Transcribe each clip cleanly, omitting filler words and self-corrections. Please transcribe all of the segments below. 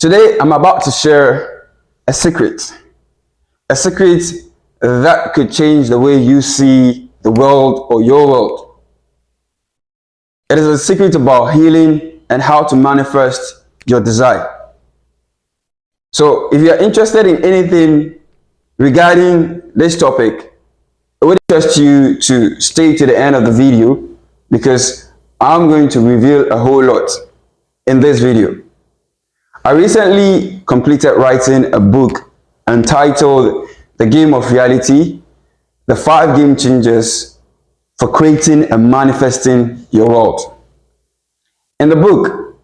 Today, I'm about to share a secret that could change the way you see the world or your world. It is a secret about healing and how to manifest your desire. So, if you are interested in anything regarding this topic, I would interest you to stay to the end of the video because I'm going to reveal a whole lot in this video. I recently completed writing a book entitled The Game of Reality, the 5 Game Changers for Creating and Manifesting Your World. In the book,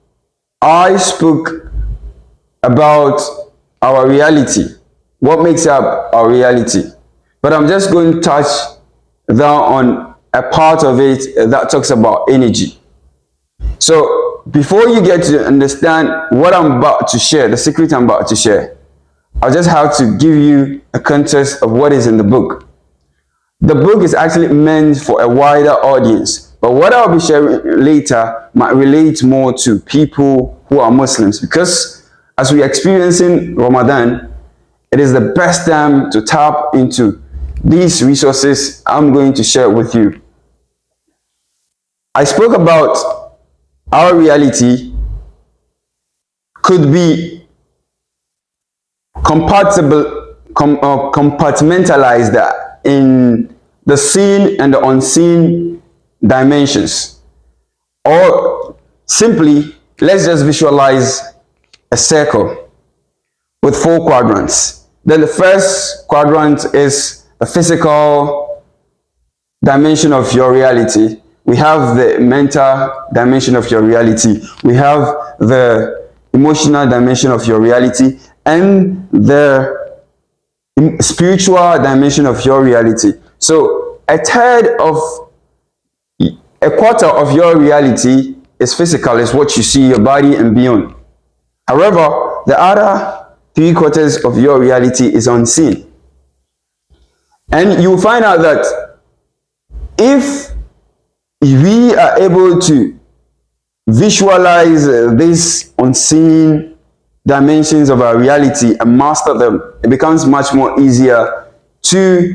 I spoke about our reality, what makes up our reality. But I'm just going to touch down on a part of it that talks about energy. So before you get to understand what I'm about to share, the secret I'm about to share, I'll just have to give you a context of what is in the book. The book is actually meant for a wider audience, but what I'll be sharing later might relate more to people who are Muslims, because as we're experiencing Ramadan, it is the best time to tap into these resources I'm going to share with you. I spoke about our reality could be compartmentalized in the seen and the unseen dimensions. Or simply, let's just visualize a circle with 4 quadrants. Then the first quadrant is the physical dimension of your reality. We have the mental dimension of your reality. We have the emotional dimension of your reality and the spiritual dimension of your reality. So a quarter of your reality is physical, is what you see, your body and beyond. However, the other 3/4 of your reality is unseen. And you will find out that if we are able to visualize these unseen dimensions of our reality and master them, it becomes much more easier to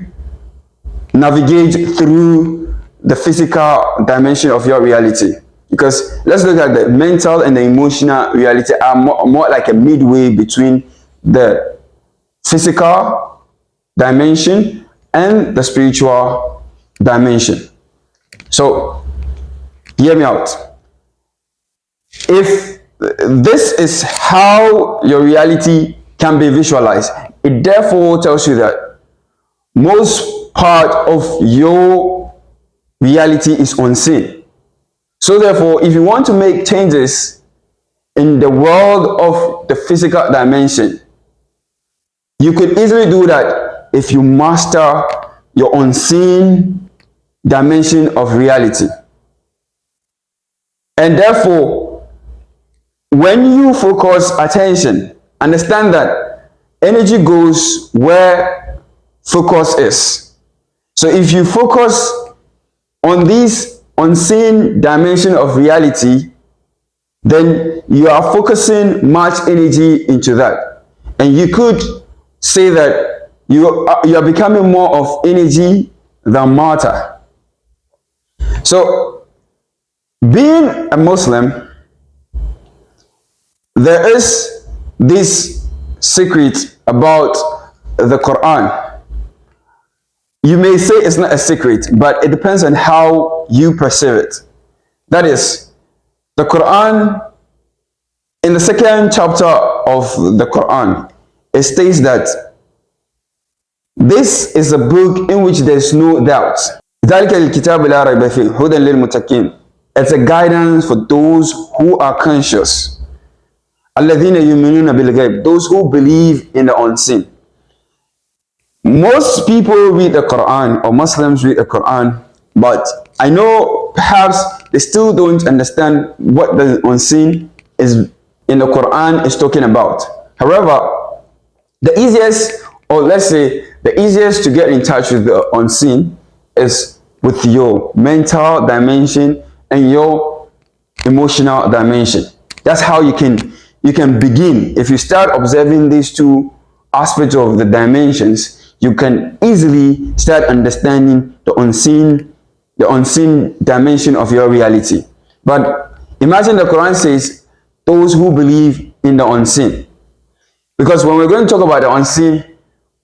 navigate through the physical dimension of your reality. Because let's look at the mental and the emotional reality are more like a midway between the physical dimension and the spiritual dimension. So, hear me out. If this is how your reality can be visualized, it therefore tells you that most part of your reality is unseen. So therefore, if you want to make changes in the world of the physical dimension, you could easily do that if you master your unseen dimension of reality. And therefore, when you focus attention, understand that energy goes where focus is. So if you focus on this unseen dimension of reality, then you are focusing much energy into that. And you could say that you are becoming more of energy than matter. So, being a Muslim, there is this secret about the Quran. You may say it's not a secret, but it depends on how you perceive it. That is, the Quran, in the 2nd chapter of the Quran, it states that this is a book in which there's no doubt. ذَلِكَ الْكِتَابُ لَا رَيْبَ فِيهِ هُدًى لِلْمُتَّقِينَ. It's a guidance for those who are conscious. الَّذِينَ يُؤْمِنُونَ بِالْغَيْبِ. Those who believe in the unseen. Most people read the Quran, or Muslims read the Quran, but I know perhaps they still don't understand what the unseen is in the Quran is talking about. However, the easiest, or let's say the easiest to get in touch with the unseen is with your mental dimension and your emotional dimension. That's how you can you can begin, if you start observing these two aspects of the dimensions, you can easily start understanding the unseen dimension of your reality. But imagine the Quran says those who believe in the unseen. Because when we're going to talk about the unseen,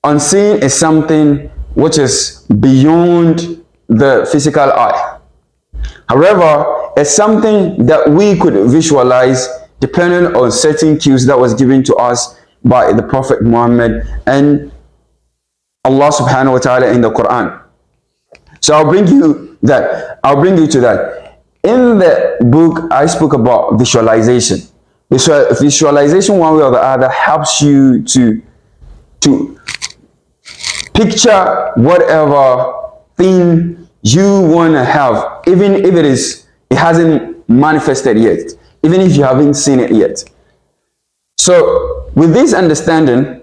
unseen is something which is beyond the physical eye. However, it's something that we could visualize depending on certain cues that was given to us by the Prophet Muhammad and Allah subhanahu wa ta'ala in the Quran. So I'll bring you to that. In the book, I spoke about visualization. Visualization, one way or the other, helps you to picture whatever thing you want to have, even if it hasn't manifested yet, even if you haven't seen it yet. So with this understanding,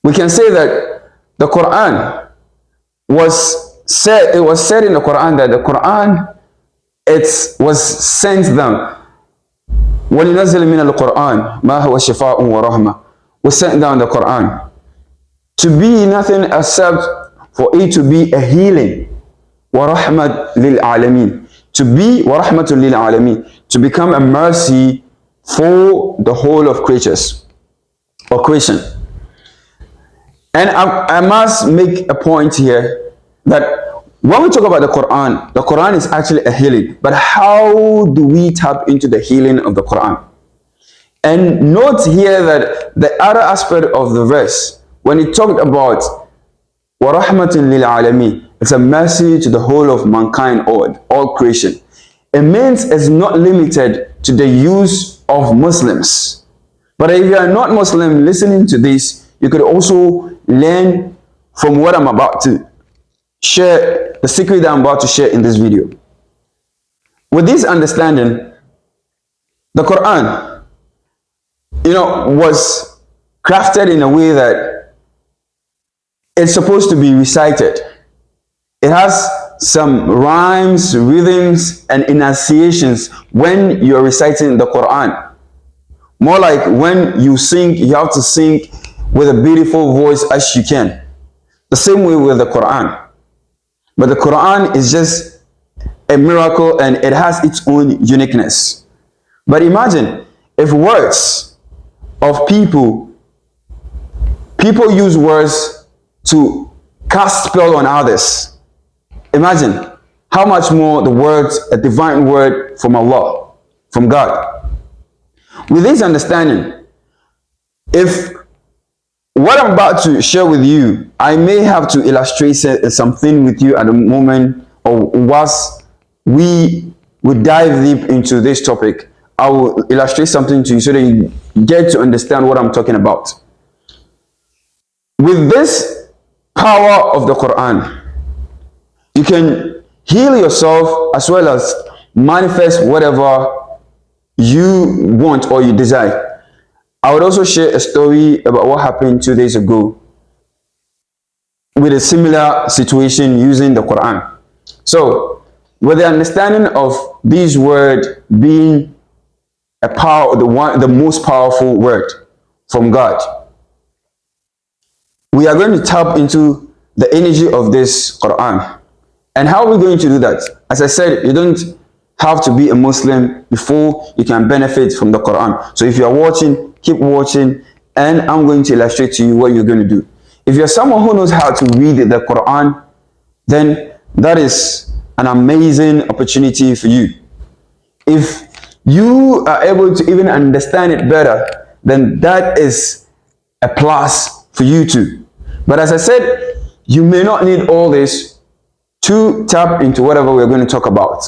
we can say that the Quran was said in the Quran that the Quran, it was sent them. وَلِنَزِّلْ مِنَ الْقُرْآنِ مَا هُوَ شِفَاءٌ وَرَحْمَةٌ, was sent down the Quran to be nothing except for it to be a healing. وَرَحْمَةٌ لِلْعَالَمِينَ, to be وَرَحْمَةٌ لِلْعَالَمِينَ, to become a mercy for the whole of creatures or creation. And I must make a point here that when we talk about the Quran is actually a healing. But how do we tap into the healing of the Quran? And note here that the other aspect of the verse, when it talked about وَرَحْمَةٌ لِلْعَالَمِينَ, it's a message to the whole of mankind, all creation. It means it's not limited to the use of Muslims. But if you are not Muslim listening to this, you could also learn from what I'm about to share, the secret that I'm about to share in this video. With this understanding, the Quran, was crafted in a way that it's supposed to be recited. It has some rhymes, rhythms, and enunciations when you're reciting the Quran. More like when you sing, you have to sing with a beautiful voice as you can. The same way with the Quran. But the Quran is just a miracle and it has its own uniqueness. But imagine if words of people use words to cast spell on others. Imagine how much more the words, a divine word from Allah, from God. With this understanding, if what I'm about to share with you, I may have to illustrate something with you at the moment, or whilst we would dive deep into this topic, I will illustrate something to you so that you get to understand what I'm talking about. With this power of the Quran, you can heal yourself as well as manifest whatever you want or you desire. I would also share a story about what happened 2 days ago with a similar situation using the Quran. So, with the understanding of this word being the most powerful word from God, we are going to tap into the energy of this Quran. And how are we going to do that? As I said, you don't have to be a Muslim before you can benefit from the Quran. So if you are watching, keep watching, and I'm going to illustrate to you what you're going to do. If you're someone who knows how to read the Quran, then that is an amazing opportunity for you. If you are able to even understand it better, then that is a plus for you too. But as I said, you may not need all this to tap into whatever we're going to talk about.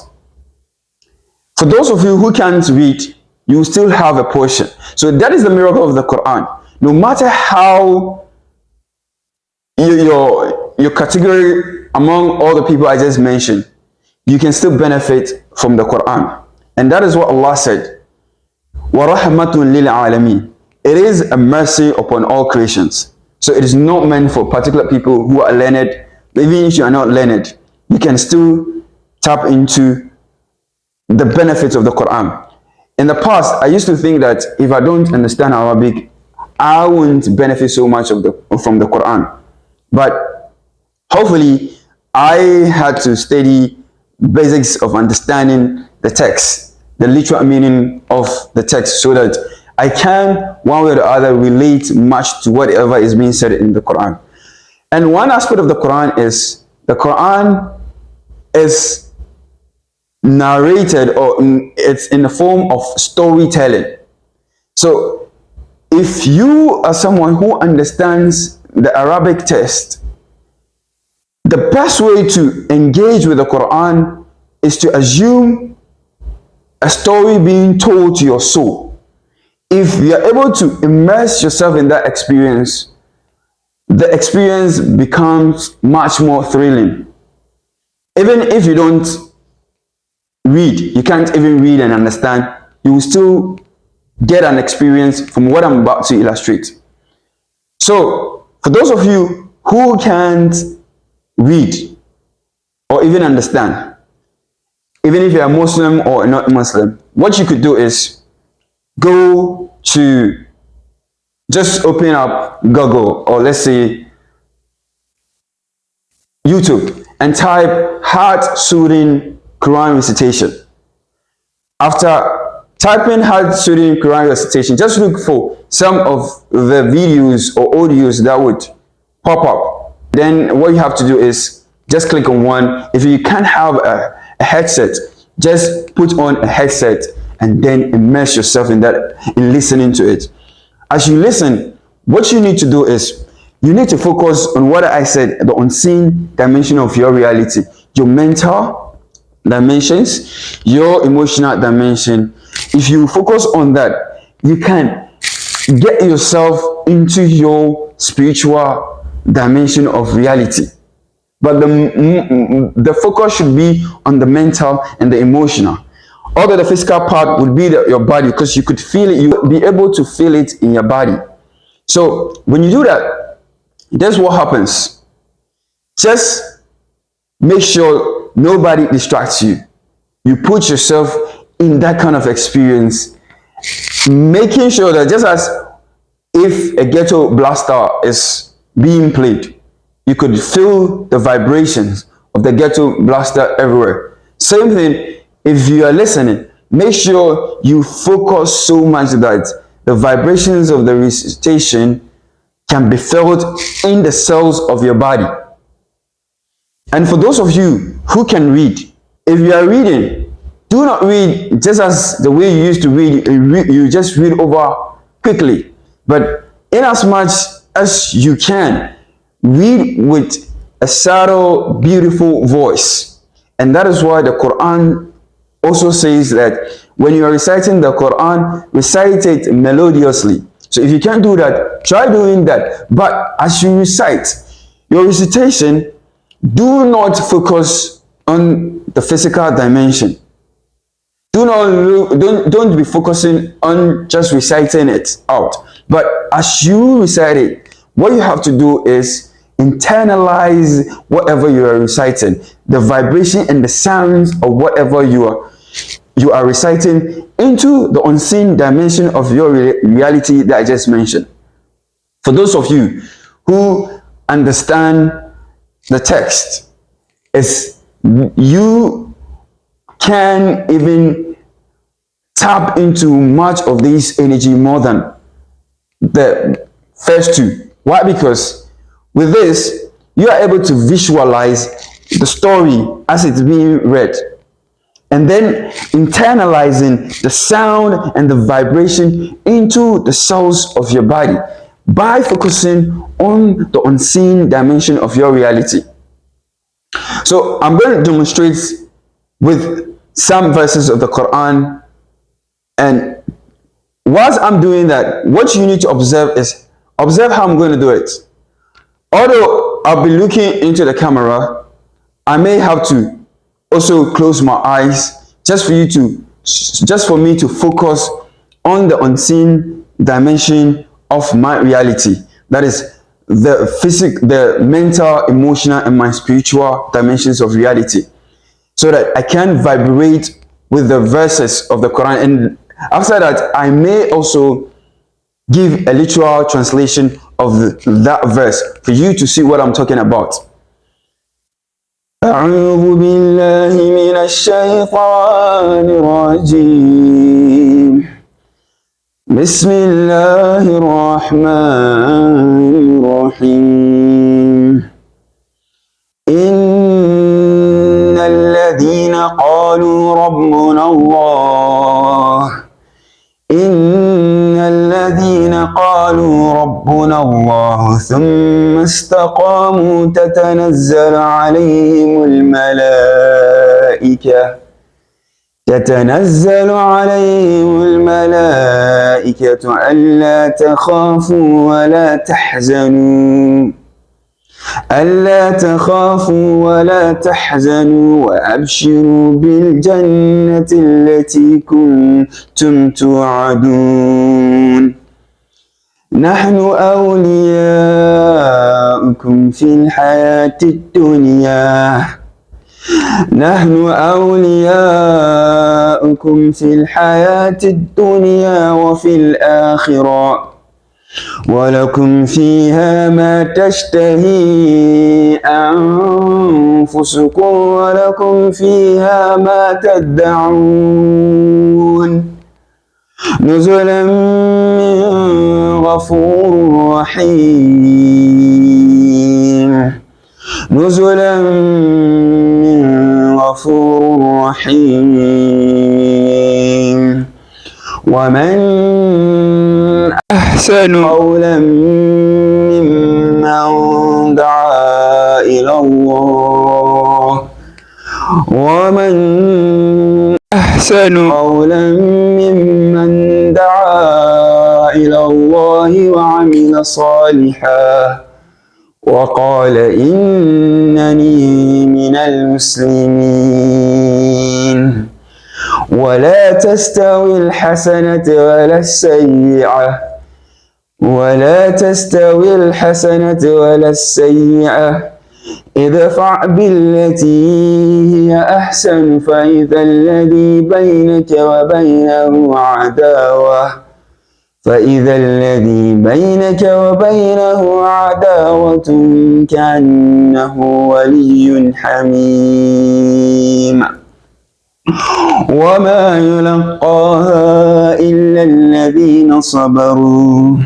For those of you who can't read, you still have a portion. So that is the miracle of the Quran. No matter how your category among all the people I just mentioned, you can still benefit from the Quran. And that is what Allah said. وَرَحْمَةٌ لِلْعَالَمِينَ. It is a mercy upon all creations. So it is not meant for particular people who are learned. Even if you are not learned, you can still tap into the benefits of the Quran. In the past, I used to think that if I don't understand Arabic, I won't benefit so much from the Quran. But hopefully, I had to study basics of understanding the text, the literal meaning of the text, so that I can, one way or the other, relate much to whatever is being said in the Quran. And one aspect of the Quran is narrated, or it's in the form of storytelling. So if you are someone who understands the Arabic text, the best way to engage with the Quran is to assume a story being told to your soul. If you are able to immerse yourself in that experience, the experience becomes much more thrilling. Even if you don't read, you can't even read and understand, you will still get an experience from what I'm about to illustrate. So, for those of you who can't read or even understand, even if you're a Muslim or not Muslim, what you could do is go to, just open up Google, or let's say YouTube, and type Heart-Suing Quran Recitation. After typing Heart-Suing Quran Recitation, just look for some of the videos or audios that would pop up. Then what you have to do is just click on one. If you can't have a headset, just put on a headset and then immerse yourself in that, in listening to it. As you listen, what you need to do is you need to focus on what I said, the unseen dimension of your reality, your mental dimensions, your emotional dimension. If you focus on that, you can get yourself into your spiritual dimension of reality. But the focus should be on the mental and the emotional. Although the physical part would be your body, because you could feel it, you would be able to feel it in your body. So when you do that, that's what happens. Just make sure nobody distracts you. You put yourself in that kind of experience, making sure that just as if a ghetto blaster is being played, you could feel the vibrations of the ghetto blaster everywhere. Same thing, if you are listening, make sure you focus so much that the vibrations of the recitation can be felt in the cells of your body. And for those of you who can read, if you are reading, do not read just as the way you used to read. You just read over quickly. But in as much as you can, read with a subtle, beautiful voice. And that is why the Quran also says that when you are reciting the Quran, recite it melodiously. So if you can't do that, try doing that. But as you recite your recitation, do not focus on the physical dimension. Don't be focusing on just reciting it out. But as you recite it, what you have to do is internalize whatever you are reciting, the vibration and the sounds of whatever you are reciting into the unseen dimension of your reality that I just mentioned. For those of you who understand the text, is you can even tap into much of this energy more than the first two. Why? Because with this, you are able to visualize the story as it's being read, and then internalizing the sound and the vibration into the cells of your body by focusing on the unseen dimension of your reality. So I'm going to demonstrate with some verses of the Quran, and whilst I'm doing that, what you need to observe is observe how I'm going to do it. Although I'll be looking into the camera, I may have to also close my eyes just for me to focus on the unseen dimension of my reality. That is the mental, emotional, and my spiritual dimensions of reality, so that I can vibrate with the verses of the Quran. And After that, I may also give a literal translation of that verse for you to see what I'm talking about. أعوذ بالله من الشيطان الرجيم بسم الله الرحمن الرحيم إن الذين قالوا ربنا الله إن الذين قالوا ربنا الله ثم استقاموا تتنزل عليهم الملائكة ألا تخافوا ولا تحزنوا وأبشروا بالجنة التي كنتم توعدون نحن أولياؤكم في الحياة الدنيا وفي الآخرة ولكم فيها ما تشتهي أنفسكم ولكم فيها ما تدعون نزلا من غفور رحيم ومن أحسن قولا ممن دعا إلى الله وعمل صالحا وقال إنني من المسلمين ولا تستوي الحسنة ولا السيئة ادفع بالتي هي أحسن فإذا الذي بينك وبينه عداوة كأنه ولي حميم وما يلقاها إلا الذين صبروا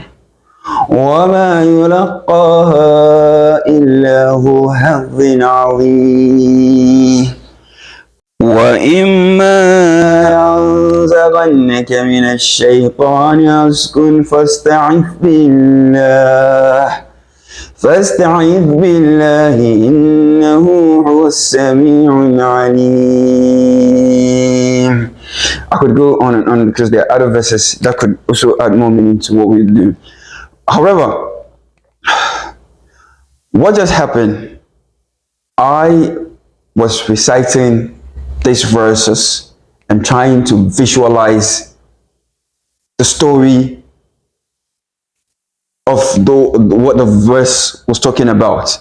وما يلقاها إلا ذو حظ عظيم وإما ينزغنك من الشيطان نزغ فاستعذ بالله إنه هو السميع العليم. I could go on and on because there are other verses that could also add more meaning to what we do. However, what just happened, I was reciting these verses and trying to visualize the story of what the verse was talking about.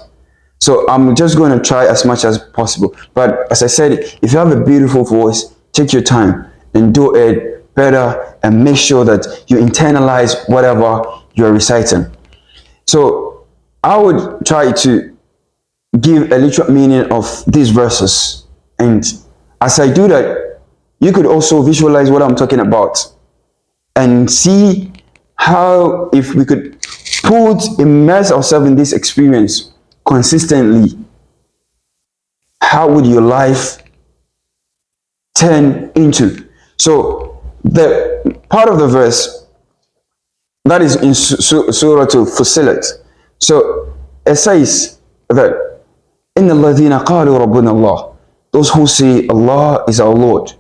So I'm just going to try as much as possible. But as I said, if you have a beautiful voice, take your time and do it better and make sure that you internalize whatever you're reciting. So I would try to give a literal meaning of these verses. And as I do that, you could also visualize what I'm talking about and see how, if we could immerse ourselves in this experience consistently, how would your life turn into? So the part of the verse that is in Surah Fussilat, so it says that إِنَّ الَّذِينَ قَالُوا رَبُّنَا اللَّهُ, those who say Allah is our Lord,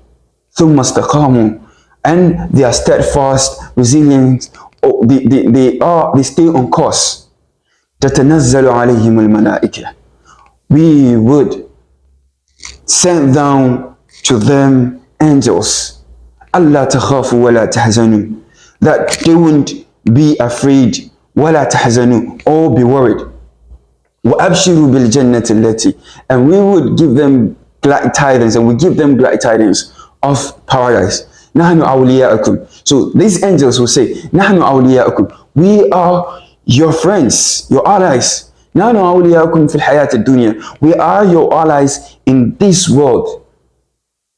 ثُمَّ اسْتَقَامُوا, and they are steadfast, resilient, they stay on course. تَتَنَزَّلُ عَلَيْهِمُ الْمَلَائِكَةُ, we would send down to them angels, أَلَّا تَخَافُوا وَلَا تَحْزَنُوا, that they wouldn't be afraid, وَلَا تَحْزَنُوا, or be worried. وَأَبْشِرُوا بِالْجَنَّةِ الَّتِي, and we would give them glad tidings, of paradise. نحن أولياؤكم. So these angels will say, نحن أولياؤكم. We are your friends, your allies. نحن أولياؤكم في الحياة الدنيا. We are your allies in this world.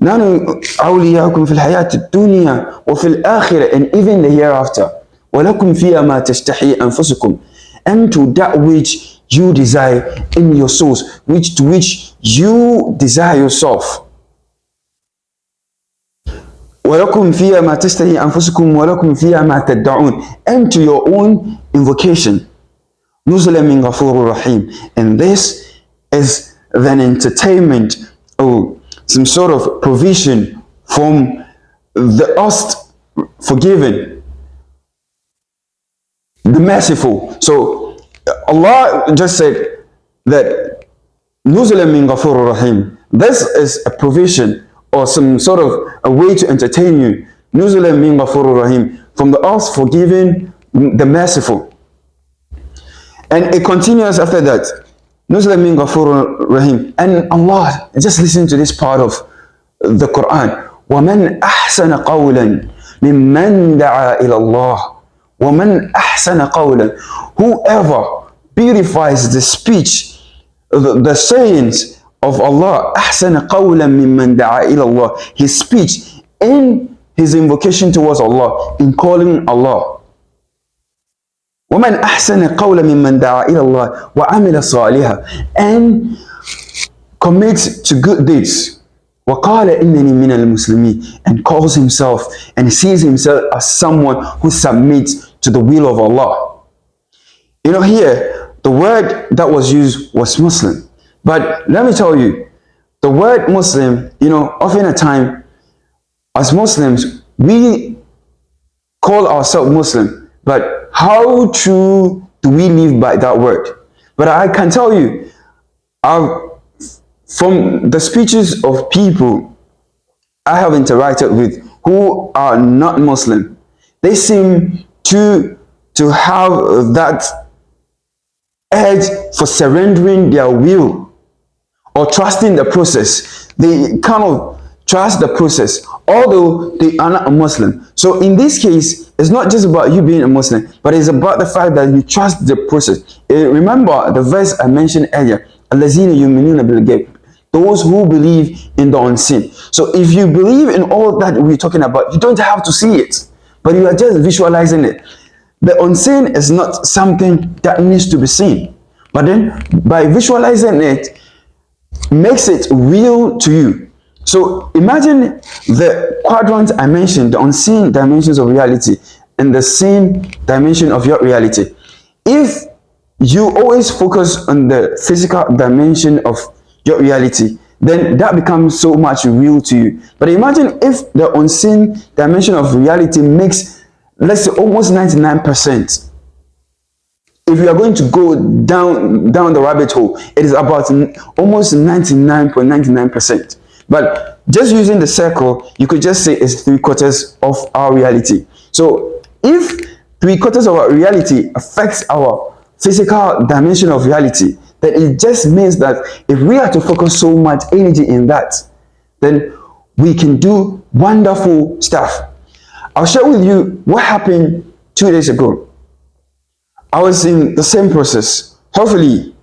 نحن أولياؤكم في الحياة الدنيا وفي الآخرة, and even the hereafter. ولكم فيها ما تشتهي أنفسكم, and to that which you desire in your souls, to which you desire yourself. ولكم فيها ما تشتهي أنفسكم ولكم فيها ما تدعون, and to your own invocation. نزلا من غفور رحيم, and this is an entertainment or some sort of provision from the us forgiven, the merciful. So Allah just said that نزلا من غفور رحيم. This is a provision or some sort of a way to entertain you. نزلا من غفور رحيم, from the us forgiven, the merciful. And it continues after that. نزلا من غفور رحيم. And Allah, just listen to this part of the Quran. ومن أحسن قولا ممن دعا إلى الله. ومن أحسن قولا. Whoever beautifies the speech, the sayings of Allah, أحسن قولا ممن دعا إلى الله, his speech in his invocation towards Allah, in calling Allah. ومن أحسن قولا ممن دعا إلى الله وعمل صالحا, and commits to good deeds. وقال إنني من المسلمين, and calls himself and sees himself as someone who submits to the will of Allah. You know, here the word that was used was Muslim. But let me tell you, the word Muslim, you know, often a time as Muslims, we call ourselves Muslim, but how true do we live by that word? But I can tell you, from the speeches of people I have interacted with who are not Muslim, they seem to have that edge for surrendering their will or trusting the process. They kind of trust the process, although they are not a Muslim. So in this case, it's not just about you being a Muslim, but it's about the fact that you trust the process. Remember the verse I mentioned earlier, الَّذِينَ يُؤْمِنُونَ بِالْغَيْبِ, those who believe in the unseen. So if you believe in all that we're talking about, you don't have to see it, but you are just visualizing it. The unseen is not something that needs to be seen, but then by visualizing it, makes it real to you. So imagine the quadrants I mentioned, the unseen dimensions of reality and the seen dimension of your reality. If you always focus on the physical dimension of your reality, then that becomes so much real to you. But imagine if the unseen dimension of reality makes, let's say, almost 99%. If you are going to go down the rabbit hole, it is about almost 99.99%. But just using the circle, you could just say it's 3/4 of our reality. So if 3/4 of our reality affects our physical dimension of reality, then it just means that if we are to focus so much energy in that, then we can do wonderful stuff. I'll share with you what happened 2 days ago. I was in the same process. Hopefully,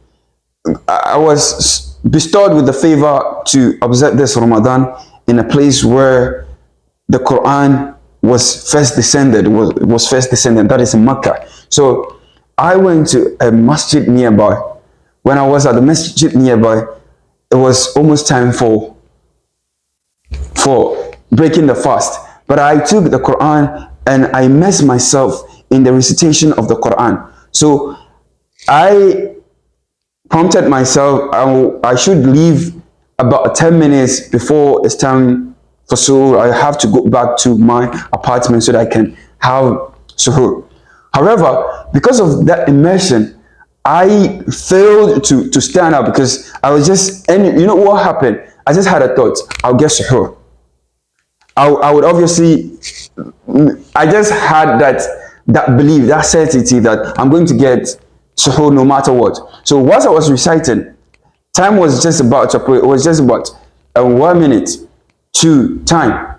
I was bestowed with the favor to observe this Ramadan in a place where the Quran was first descended, that is in Mecca. So I went to a masjid nearby. When I was at the masjid nearby, it was almost time for breaking the fast. But I took the Quran and I immersed myself in the recitation of the Quran. So I prompted myself, I should leave about 10 minutes before it's time for suhoor. I have to go back to my apartment so that I can have suhoor. However, because of that immersion, I failed to stand up because I was just, and you know what happened? I just had a thought, I'll get suhoor. I would obviously, I just had that belief, that certainty that I'm going to get suhoor no matter what. So whilst I was reciting, time was just about to pray. It was just about 1 minute to time.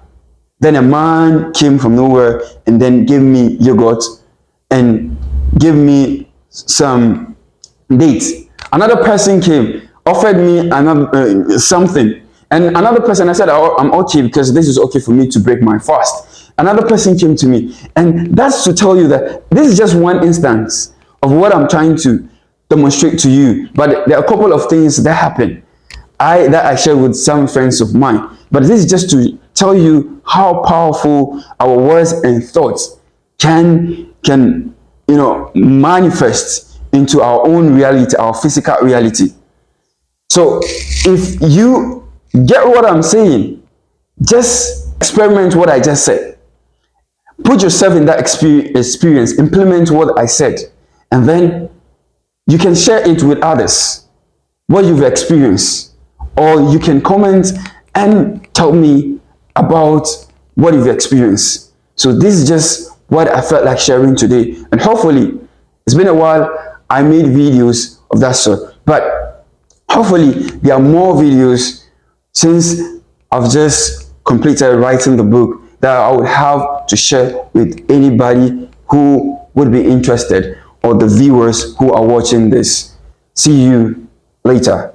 Then a man came from nowhere and then gave me yogurt and gave me some dates. Another person came, offered me another something, and another person, I said, oh, I'm okay because this is okay for me to break my fast. Another person came to me, and that's to tell you that this is just one instance of what I'm trying to demonstrate to you. But there are a couple of things that happen that I shared with some friends of mine. But this is just to tell you how powerful our words and thoughts can manifest into our own reality, our physical reality. So if you get what I'm saying, just experiment what I just said. Put yourself in that experience, implement what I said, and then you can share it with others, what you've experienced, or you can comment and tell me about what you've experienced. So this is just what I felt like sharing today, and hopefully it's been a while I made videos of that sort, but hopefully there are more videos since I've just completed writing the book that I would have to share with anybody who would be interested or the viewers who are watching this. See you later.